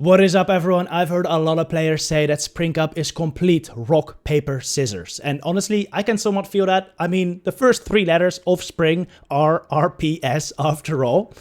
What is up, everyone? I've heard a lot of players say that Spring Cup is complete rock, paper, scissors. And honestly, I can somewhat feel that. I mean, the first three letters of Spring are RPS after all.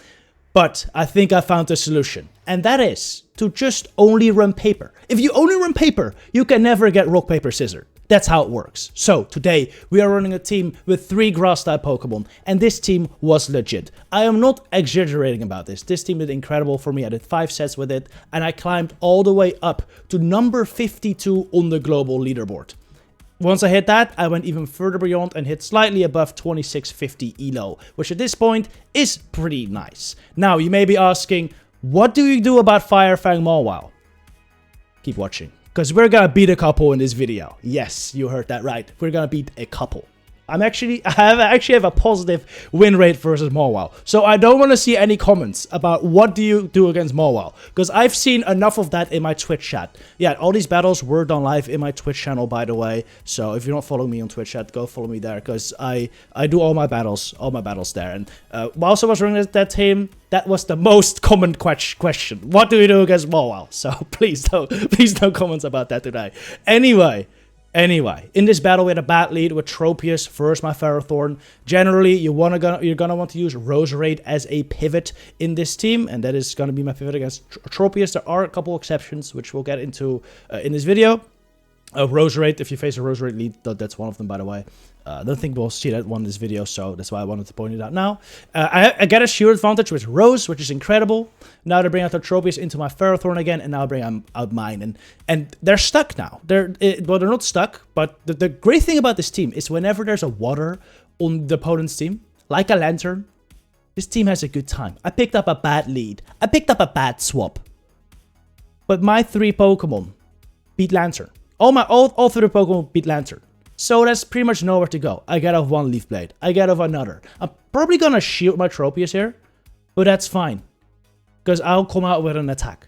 But I think I found a solution. And that is to just only run paper. If you only run paper, you can never get rock, paper, scissors. That's how it works. So today we are running a team with 3 grass type Pokemon, and this team was legit. I am not exaggerating about this. This team did incredible for me. I did 5 sets with it, and I climbed all the way up to number 52 on the global leaderboard. Once I hit that, I went even further beyond and hit slightly above 2650 ELO, which at this point is pretty nice. Now you may be asking, what do you do about Fire Fang Mawile? Keep watching. Because we're gonna beat a couple in this video. Yes, you heard that right. We're gonna beat a couple. I actually have a positive win rate versus Mawile. So I don't want to see any comments about what do you do against Mawile. Because I've seen enough of that in my Twitch chat. Yeah, all these battles were done live in my Twitch channel, by the way. So if you're not following me on Twitch chat, go follow me there. Because I do all my battles there. And whilst I was running that team, that was the most common question. What do you do against Mawile? So please no comments about that today. Anyway, in this battle we had a bad lead with Tropius versus my Ferrothorn. Generally, you're gonna want to use Roserade as a pivot in this team, and that is gonna be my pivot against Tropius. There are a couple exceptions, which we'll get into in this video. Roserade, if you face a Roserade lead, that's one of them, by the way. I don't think we'll see that one in this video, so that's why I wanted to point it out now. I get a shield advantage with Rose, which is incredible. Now they bring out the Tropius into my Ferrothorn again, and now I bring out mine. And they're stuck now. They're not stuck, but the great thing about this team is whenever there's a water on the opponent's team, like a Lantern, this team has a good time. I picked up a bad lead. I picked up a bad swap. But my 3 Pokemon beat Lantern. All 3 Pokemon beat Lantern. So that's pretty much nowhere to go. I get off one Leaf Blade. I get off another. I'm probably gonna shield my Tropius here, but that's fine. Because I'll come out with an attack.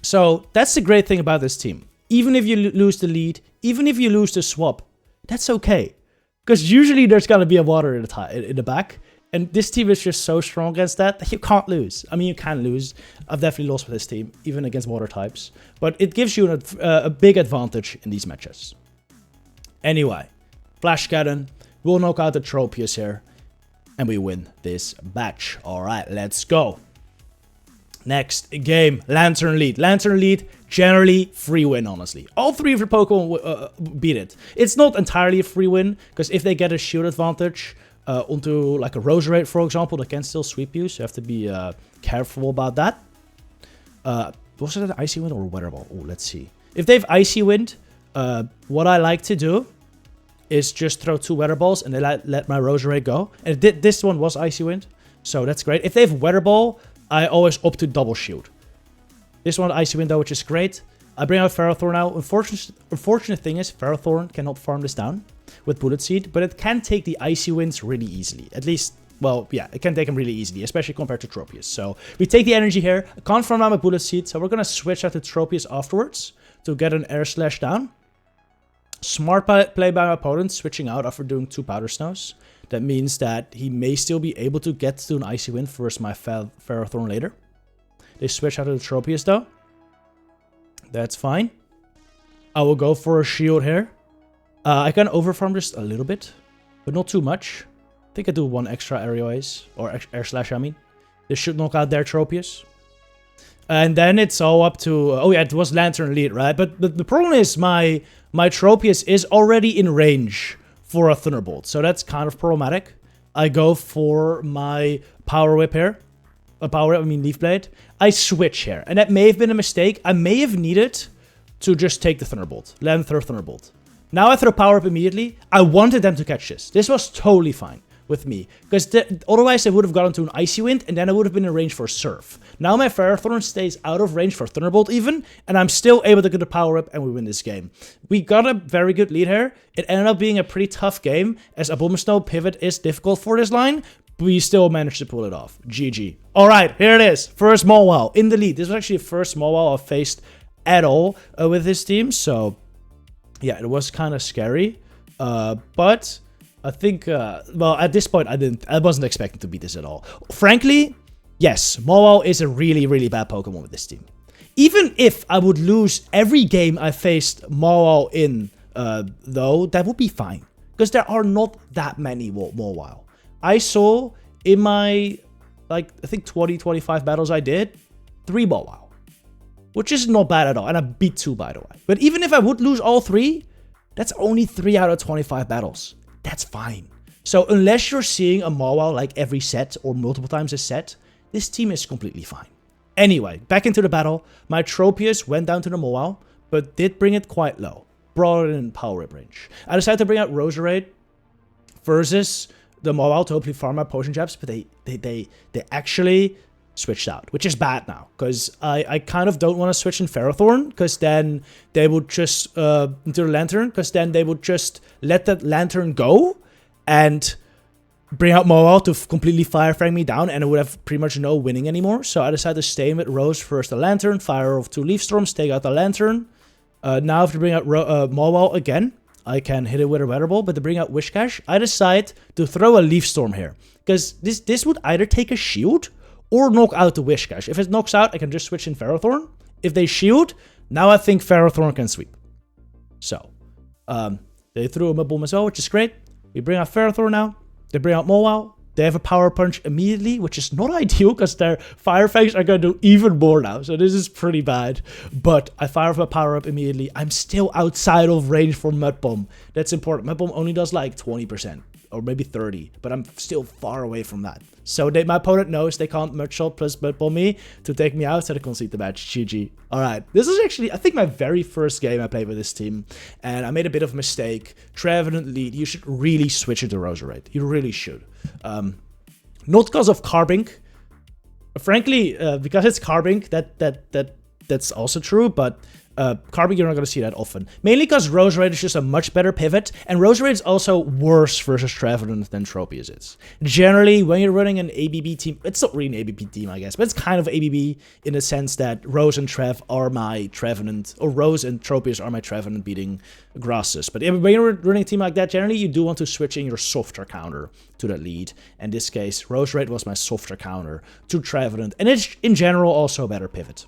So that's the great thing about this team. Even if you lose the lead, even if you lose the swap, that's okay. Because usually there's gonna be a water in the back. And this team is just so strong against that you can't lose. I mean, you can lose. I've definitely lost with this team, even against water types. But it gives you a big advantage in these matches. Anyway, Flash Cannon, we'll knock out the Tropius here, and we win this batch. Alright, let's go. Next game, Lantern lead. Lantern lead, generally free win, honestly. All 3 of your Pokemon beat it. It's not entirely a free win, because if they get a shield advantage onto like a Roserade, for example, they can still sweep you, so you have to be careful about that. Was it an Icy Wind or a Weather Ball? Oh, let's see. If they have Icy Wind, what I like to do is just throw 2 Weather Balls and then let my Roserade go. And this one was Icy Wind, so that's great. If they have Weather Ball, I always opt to double shield. This one Icy Wind though, which is great. I bring out Ferrothorn now. Unfortunate thing is Ferrothorn cannot farm this down with Bullet Seed, but it can take the Icy Winds really easily. At least, well, yeah, it can take them really easily, especially compared to Tropius. So we take the energy here. I can't farm down my Bullet Seed, so we're gonna switch out to Tropius afterwards to get an Air Slash down. Smart play by my opponent, switching out after doing 2 Powder Snows. That means that he may still be able to get to an Icy Wind versus my Ferrothorn later. They switch out to the Tropius though. That's fine. I will go for a shield here. I can overfarm just a little bit, but not too much. I think I do 1 extra Aerial Ace, or Air Slash, I mean. This should knock out their Tropius. And then it's all up to... oh yeah, it was Lantern lead, right? But the problem is my Tropius is already in range for a Thunderbolt. So that's kind of problematic. I go for my Power Whip here. Leaf Blade. I switch here. And that may have been a mistake. I may have needed to just take the Thunderbolt. Let them throw Thunderbolt. Now I throw Power Up immediately. I wanted them to catch this. This was totally fine with me. Because otherwise I would have gotten to an Icy Wind and then I would have been in range for Surf. Now my Ferrothorn stays out of range for Thunderbolt even, and I'm still able to get the Power Up and we win this game. We got a very good lead here. It ended up being a pretty tough game, as a Abomasnow pivot is difficult for this line, but we still managed to pull it off. GG. Alright, here it is. First Mawile in the lead. This was actually the first Mawile I've faced at all with this team, so yeah, it was kind of scary. But I think, well, at this point, I wasn't expecting to beat this at all. Frankly, yes, Mawile is a really, really bad Pokemon with this team. Even if I would lose every game I faced Mawile in, though, that would be fine. Because there are not that many Mawile. I saw in my, like, I think 20, 25 battles I did, 3 Mawile. Which is not bad at all. And I beat 2, by the way. But even if I would lose all 3, that's only 3 out of 25 battles. That's fine. So unless you're seeing a Mawile like every set or multiple times a set, this team is completely fine. Anyway, back into the battle. My Tropius went down to the Mawile, but did bring it quite low. Brought it in power rip range. I decided to bring out Roserade versus the Mawile to hopefully farm my potion jabs, but they actually switched out, which is bad now, because I kind of don't want to switch in Ferrothorn, because then they would just, into the Lantern, because then they would just let that Lantern go, and bring out Mawile to completely fire frag me down, and it would have pretty much no winning anymore. So I decided to stay with Rose first the Lantern, fire off 2 Leaf Storms, take out the Lantern. Now if to bring out Mawile again, I can hit it with a Weather Ball, but to bring out Wishcash, I decide to throw a Leaf Storm here. Because this would either take a shield, or knock out the Wishcash. If it knocks out, I can just switch in Ferrothorn. If they shield, now I think Ferrothorn can sweep. So, they threw a Mud Bomb as well, which is great. We bring out Ferrothorn now. They bring out Mawile. They have a Power Punch immediately, which is not ideal because their Fire Fangs are going to do even more now. So this is pretty bad. But I fire off a Power Up immediately. I'm still outside of range for Mud Bomb. That's important. Mud Bomb only does like 20%. Or maybe 30, but I'm still far away from that. So my opponent knows they can't Mud Shot plus Mud Bomb me to take me out, so they concede the match. GG. Alright, this is actually, I think, my very first game I played with this team, and I made a bit of a mistake. Trevenant lead, you should really switch it to Roserade. You really should. Not because of Carbink. Frankly, because it's Carbink, that's also true, but Carbink, you're not going to see that often. Mainly because Roserade is just a much better pivot, and Roserade is also worse versus Trevenant than Tropius is. Generally, when you're running an ABB team, it's not really an ABB team, I guess, but it's kind of ABB in the sense that Rose and Trev are my Trevenant, or Rose and Tropius are my Trevenant beating grasses. But when you're running a team like that, generally you do want to switch in your softer counter to that lead. In this case, Roserade was my softer counter to Trevenant, and it's in general also a better pivot.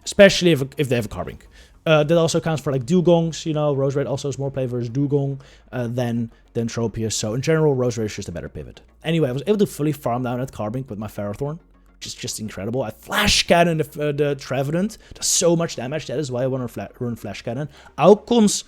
Especially if they have a Carbink. That also counts for like Dugongs, you know. Roserade also has more play versus Dugong than Tropius. So in general, Roserade is just a better pivot. Anyway, I was able to fully farm down that Carbink with my Ferrothorn, which is just incredible. I Flash Cannon the Trevenant. Does so much damage. That is why I want to run Flash Cannon. Outcomes.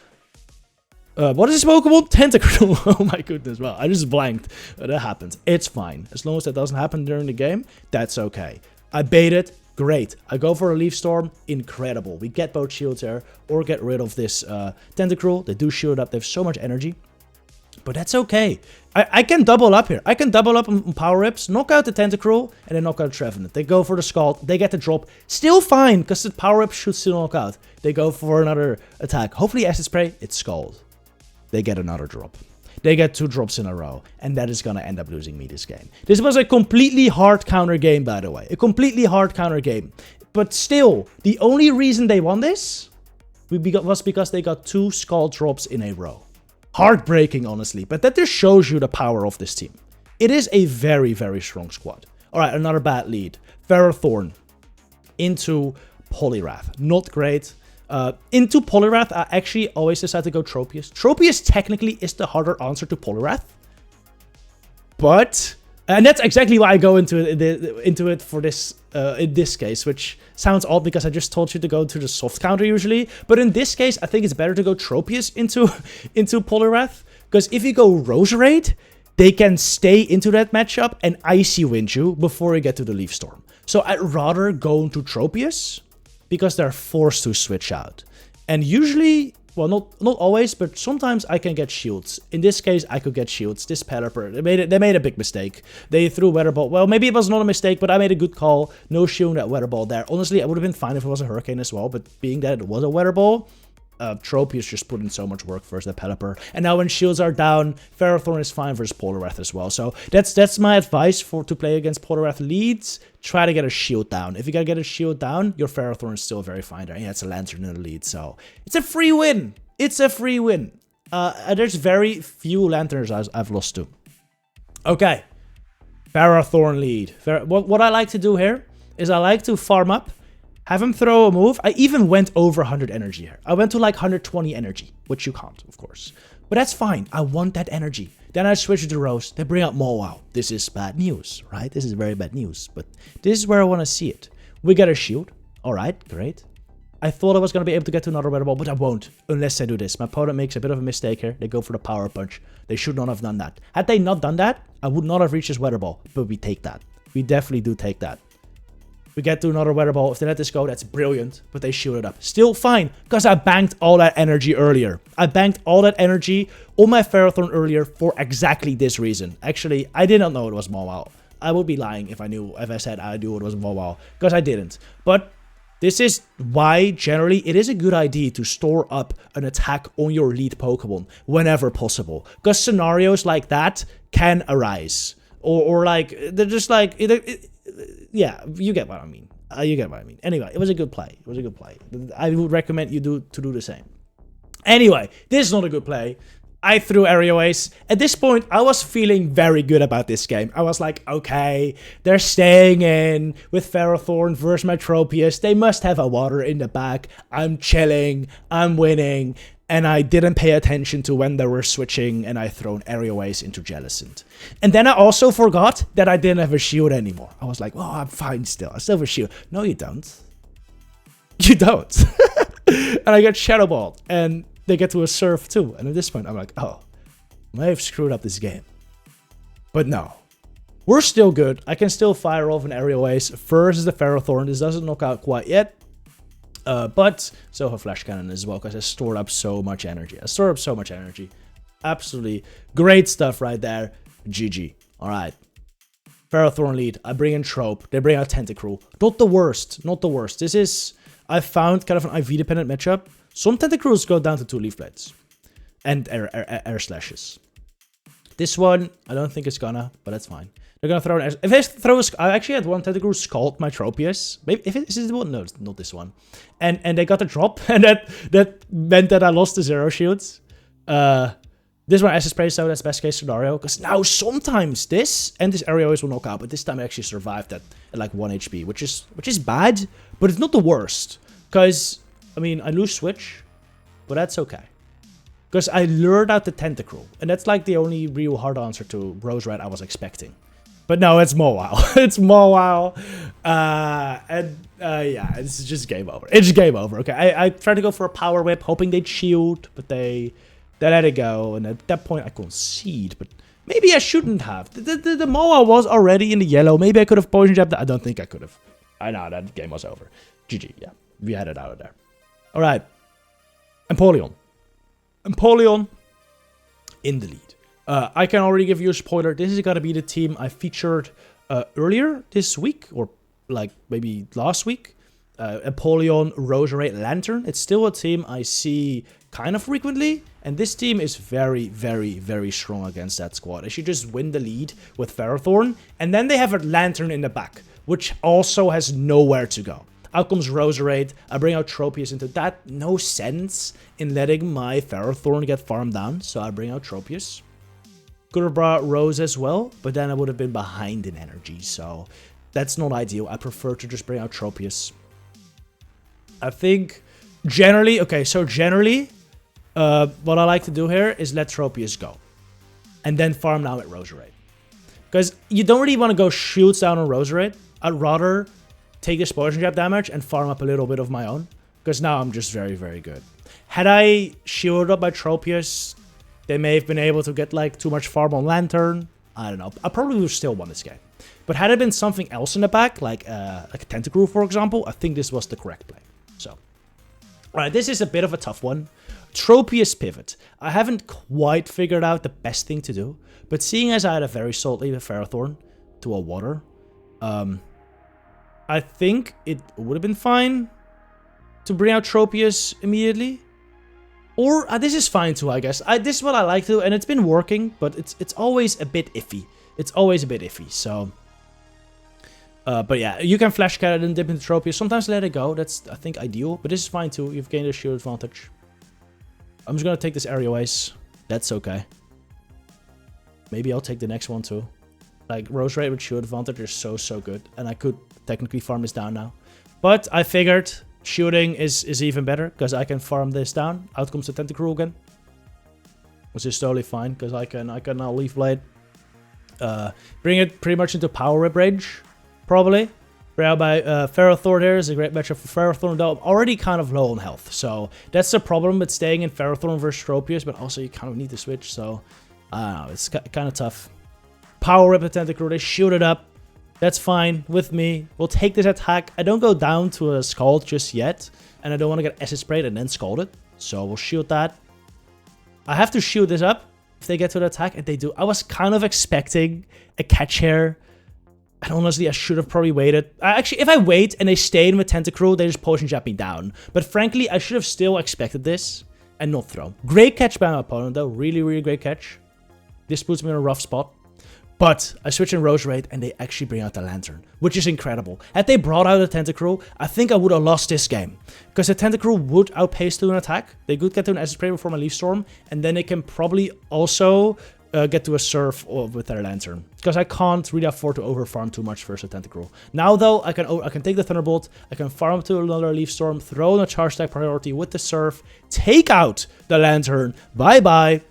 What is this Pokemon? Tentacruel. Oh my goodness. Well, I just blanked. That happens. It's fine. As long as that doesn't happen during the game, that's okay. I baited. Great. I go for a Leaf Storm. Incredible. We get both shields there, or get rid of this Tentacruel. They do shield up. They have so much energy. But that's okay. I can double up here. I can double up on Power Rips, knock out the Tentacruel, and then knock out Trevenant. They go for the Scald. They get the drop. Still fine, because the Power Rip should still knock out. They go for another attack. Hopefully Acid Spray, it's Scald. They get another drop. They get 2 drops in a row, and that is going to end up losing me this game. This was a completely hard counter game, by the way. A completely hard counter game. But still, the only reason they won this was because they got 2 Scald drops in a row. Heartbreaking, honestly, but that just shows you the power of this team. It is a very, very strong squad. Alright, another bad lead. Ferrothorn into Poliwrath. Not great. Into Poliwrath, I actually always decide to go Tropius. Tropius technically is the harder answer to Poliwrath. But, and that's exactly why I go into it for this, in this case, which sounds odd because I just told you to go to the soft counter usually. But in this case, I think it's better to go Tropius into Poliwrath. Because if you go Roserade, they can stay into that matchup and Icy Wind you before you get to the Leaf Storm. So I'd rather go into Tropius, because they're forced to switch out. And usually, well, not always, but sometimes I can get shields. In this case, I could get shields. This Pelipper, they made a big mistake. They threw Weather Ball. Well, maybe it was not a mistake, but I made a good call. No shielding that Weather Ball there. Honestly, I would have been fine if it was a Hurricane as well, but being that it was a Weather Ball, Tropius just put in so much work versus the Pelipper. And now when shields are down, Ferrothorn is fine versus Poliwrath as well. So that's my advice to play against Poliwrath leads. Try to get a shield down. If you gotta get a shield down, your Ferrothorn is still very fine there. Yeah, it's a Lantern in the lead, so it's a free win. It's a free win. There's very few Lanterns I've lost to. Okay. Ferrothorn lead. What I like to do here is I like to farm up, have him throw a move. I even went over 100 energy here. I went to like 120 energy, which you can't, of course. But that's fine. I want that energy. Then I switch to Rose. They bring out Mawile. This is bad news, right? This is very bad news. But this is where I want to see it. We get a shield. All right, great. I thought I was going to be able to get to another weather ball, but I won't unless I do this. My opponent makes a bit of a mistake here. They go for the power punch. They should not have done that. Had they not done that, I would not have reached this weather ball. But we take that. We definitely do take that. We get to another weather ball. If they let this go, that's brilliant. But they shoot it up. Still fine, because I banked all that energy earlier. I banked all that energy on my Ferrothorn earlier for exactly this reason. Actually, I did not know it was Mawile. I would be lying if I said I knew it was Mawile, because I didn't. But this is why, generally, it is a good idea to store up an attack on your lead Pokemon whenever possible. Because scenarios like that can arise. Or like, they're just like... yeah, you get what I mean. Anyway, it was a good play. I would recommend you do the same. Anyway, this is not a good play. I threw Aerial Ace. At this point, I was feeling very good about this game. I was like, okay, they're staying in with Ferrothorn versus my Tropius. They must have a water in the back. I'm chilling. I'm winning. And I didn't pay attention to when they were switching, and I thrown Aerial Ace into Jellicent. And then I also forgot that I didn't have a shield anymore. I was like, oh, I'm fine still. I still have a shield. No, you don't. You don't. And I get Shadow Ball, and they get to a Surf too. And at this point, I'm like, oh, I may have screwed up this game. But no. We're still good. I can still fire off an Aerial Ace versus the Ferrothorn. This doesn't knock out quite yet. But still have Flash Cannon as well, because I stored up so much energy. Absolutely great stuff right there. GG. Alright. Ferrothorn lead. I bring in Trope. They bring out Tentacruel. Not the worst. This is, I found, kind of an IV-dependent matchup. Some Tentacruels go down to 2 Leaf Blades. And air Slashes. This one, I don't think it's gonna, but that's fine. They're gonna throw an... If they throw a... I actually had one Tentacruel Scald my Tropius. Maybe... Is it the one? No, it's not this one. And they got the drop. And that meant that I lost the 0 shields. This one Acid Spray, so that's best case scenario. Because now sometimes this and this Aerial Ace will knock out. But this time I actually survived that at like 1 HP. Which is bad. But it's not the worst. Because, I mean, I lose Switch. But that's okay. Because I lured out the Tentacruel. And that's like the only real hard answer to Rose Red I was expecting. But no, it's Mawile. It's Mawile. Yeah, it's just game over. It's game over. Okay, I tried to go for a Power Whip, hoping they'd shield, but they let it go. And at that point, I concede. But maybe I shouldn't have. The Mawile was already in the yellow. Maybe I could have poison jabbed that. I don't think I could have. I know, that game was over. GG, yeah. We had it out of there. All right. Empoleon in the lead. I can already give you a spoiler. This is gonna be the team I featured earlier this week, or like maybe last week. Empoleon, Roserade, Lantern. It's still a team I see kind of frequently, and this team is very, very, very strong against that squad. They should just win the lead with Ferrothorn, and then they have a Lantern in the back, which also has nowhere to go. Out comes Roserade. I bring out Tropius into that. No sense in letting my Ferrothorn get farmed down, so I bring out Tropius. Could have brought Rose as well, but then I would have been behind in energy, so that's not ideal. I prefer to just bring out Tropius. I think generally, okay, so generally, what I like to do here is let Tropius go. And then farm now at Roserade. Because you don't really want to go shields down on Roserade. I'd rather take this poison jab damage and farm up a little bit of my own. Because now I'm just very, very good. Had I shielded up my Tropius, they may have been able to get like too much farm on Lantern. I don't know. I probably would have still won this game. But had it been something else in the back, like a Tentacruel, for example, I think this was the correct play. So, alright, this is a bit of a tough one. Tropius pivot. I haven't quite figured out the best thing to do. But seeing as I had a very solid lead with Ferrothorn to a water, I think it would have been fine to bring out Tropius immediately. Or, this is fine too, I guess. This is what I like to, and it's been working, but it's always a bit iffy. It's always a bit iffy, so... but yeah, you can Flash Cannon and dip into Tropius. Sometimes let it go, that's, I think, ideal. But this is fine too, you've gained a shield advantage. I'm just gonna take this Aerial Ace. That's okay. Maybe I'll take the next one too. Like, Roserade with shield advantage is so good. And I could technically farm this down now. But I figured shooting is even better, because I can farm this down. Out comes the Tentacruel again. Which is totally fine, because I can now Leaf Blade. Bring it pretty much into Power Whip range, probably. Bring out by Ferrothorn here is a great matchup for Ferrothorn, though I'm already kind of low on health. So that's the problem with staying in Ferrothorn versus Tropius, but also you kind of need to switch, so I don't know, it's kind of tough. Power Whip the Tentacruel, they shoot it up. That's fine with me. We'll take this attack. I don't go down to a Scald just yet, and I don't want to get Acid Sprayed and then Scald it. So we'll shield that. I have to shield this up if they get to the attack, and they do. I was kind of expecting a catch here. And honestly, I should have probably waited. Actually, if I wait and they stay in with Tentacruel, they just potion jab me down. But frankly, I should have still expected this and not throw. Great catch by my opponent, though. Really, really great catch. This puts me in a rough spot. But I switch in Rose Raid, and they actually bring out the Lantern, which is incredible. Had they brought out a Tentacruel, I think I would have lost this game. Because the Tentacruel would outpace to an attack. They could get to an Acid Spray before my Leaf Storm, and then they can probably also get to a Surf with their Lantern. Because I can't really afford to overfarm too much versus a Tentacruel. Now though, I can take the Thunderbolt, I can farm to another Leaf Storm, throw in a Charge Attack priority with the Surf, take out the Lantern, bye-bye.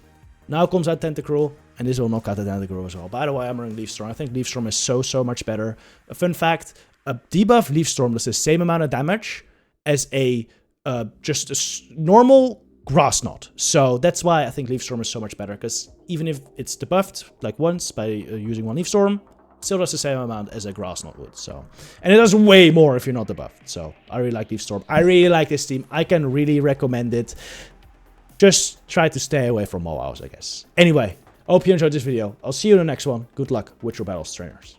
Now comes out Tentacruel, and this will knock out the Tentacruel as well. By the way, I'm running Leaf Storm. I think Leaf Storm is so much better. A fun fact, a debuff Leaf Storm does the same amount of damage as a just a normal Grass Knot. So that's why I think Leaf Storm is so much better, because even if it's debuffed like once by using one Leaf Storm, it still does the same amount as a Grass Knot would. So, and it does way more if you're not debuffed. So I really like Leaf Storm. I really like this team. I can really recommend it. Just try to stay away from Mawiles, I guess. Anyway, I hope you enjoyed this video. I'll see you in the next one. Good luck with your battles, trainers.